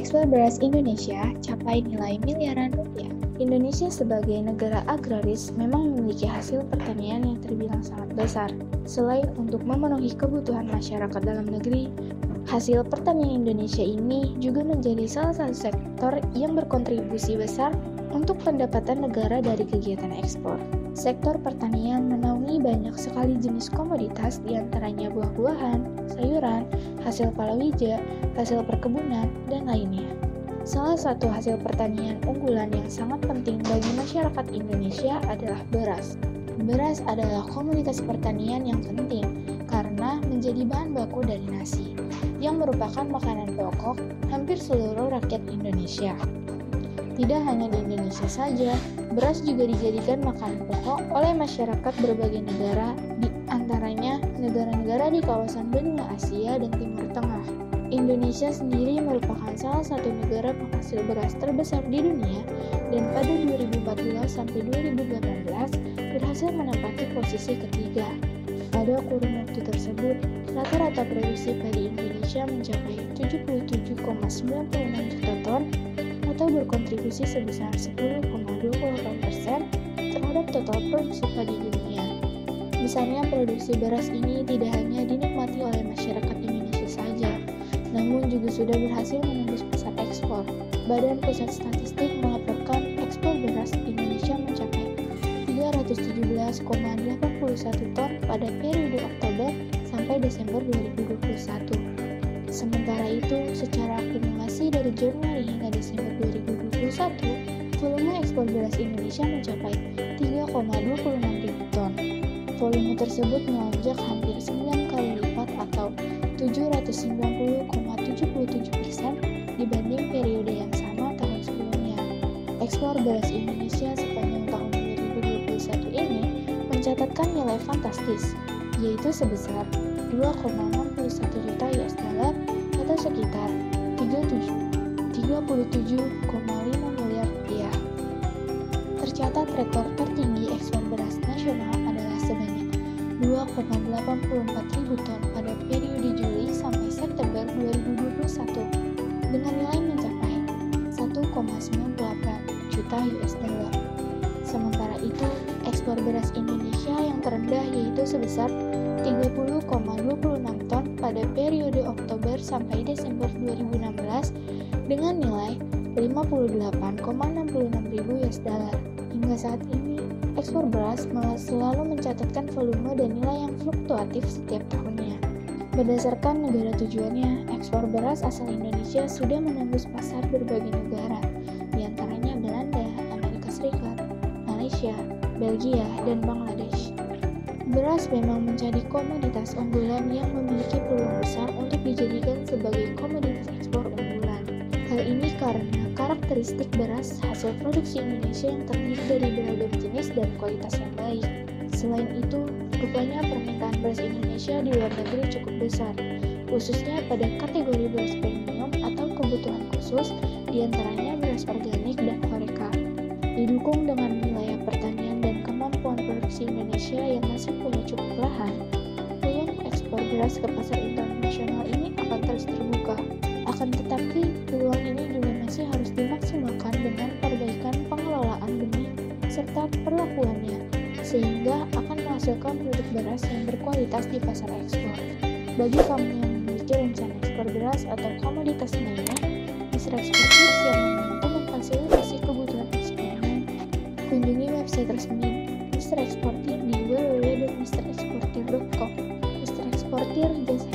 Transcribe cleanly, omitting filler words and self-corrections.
ekspor beras Indonesia capai nilai miliaran rupiah. Indonesia sebagai negara agraris memang memiliki hasil pertanian yang terbilang sangat besar. Selain untuk memenuhi kebutuhan masyarakat dalam negeri, hasil pertanian Indonesia ini juga menjadi salah satu sektor yang berkontribusi besar untuk pendapatan negara dari kegiatan ekspor. Sektor pertanian menaungi banyak sekali jenis komoditas, diantaranya buah-buahan, sayuran, hasil palawija, hasil perkebunan, dan lainnya. Salah satu hasil pertanian unggulan yang sangat penting bagi masyarakat Indonesia adalah beras. Beras adalah komoditas pertanian yang penting karena menjadi bahan baku dari nasi, yang merupakan makanan pokok hampir seluruh rakyat Indonesia. Tidak hanya di Indonesia saja, beras juga dijadikan makanan pokok oleh masyarakat berbagai negara, di antaranya negara-negara di kawasan benua Asia dan Timur Tengah. Indonesia sendiri merupakan salah satu negara penghasil beras terbesar di dunia dan pada 2014 sampai 2018 berhasil menempati posisi ketiga. Pada kurun waktu tersebut, rata-rata produksi padi Indonesia mencapai 77,96 juta ton atau berkontribusi sebesar 10,28% terhadap total produksi padi dunia. Besarnya produksi beras ini tidak hanya dinikmati oleh masyarakat Indonesia saja, namun juga sudah berhasil menembus pasar ekspor. Badan Pusat Statistik melaporkan ekspor beras Indonesia mencapai 317,81 ton pada periode Oktober sampai Desember 2021. Sementara itu, secara akumulasi dari Januari hingga Desember 2021, volume ekspor beras Indonesia mencapai 3,26 ribu ton. Volume tersebut melonjak hampir 9 kali lipat atau 790,77% dibanding periode yang sama tahun sebelumnya. Ekspor beras Indonesia sepanjang tahun 2021 ini mencatatkan nilai fantastis, yaitu sebesar 2,61 juta US dollar atau sekitar 37,5 miliar rupiah. Tercatat rekor tertinggi ekspor beras nasional adalah sebanyak 2,84 ribu ton pada periode Juli sampai September 2021 dengan nilai mencapai 1,98 juta US dollar. Sementara itu, ekspor beras Indonesia yang terendah yaitu sebesar 30,26 ton pada periode Oktober sampai Desember 2016 dengan nilai 58,66 ribu US dollar. Hingga saat ini, ekspor beras malah selalu mencatatkan volume dan nilai yang fluktuatif setiap tahunnya. Berdasarkan negara tujuannya, ekspor beras asal Indonesia sudah menembus pasar berbagai negara, diantaranya Belanda, Amerika Serikat, Malaysia, Belgia, dan Bangladesh. Beras memang menjadi komoditas unggulan yang memiliki peluang besar untuk dijadikan sebagai komoditas ekspor unggulan. Hal ini karena karakteristik beras hasil produksi Indonesia yang terdiri dari beragam jenis dan kualitas yang baik. Selain itu, rupanya permintaan beras Indonesia di luar negeri cukup besar, khususnya pada kategori beras premium atau kebutuhan khusus, diantaranya beras organik dan horeca. Didukung dengan wilayah pertanian dan kemampuan produksi Indonesia yang masih punya cukup lahan, peluang ekspor beras ke pasar internasional ini akan terus terbuka. Akan tetapi, peluang ini juga masih harus dimaksimalkan dengan perbaikan pengelolaan benih serta perlakuannya, sehingga akan menghasilkan produk beras yang berkualitas di pasar ekspor. Bagi kamu yang memiliki rencana ekspor beras atau komoditas lainnya, Mr. Eksportir siap membantu memfasilitasi kebutuhan ekspornya. Kunjungi website resmi Mr. Eksportir di www.mreksportir.com. Mr. Eksportir, jasa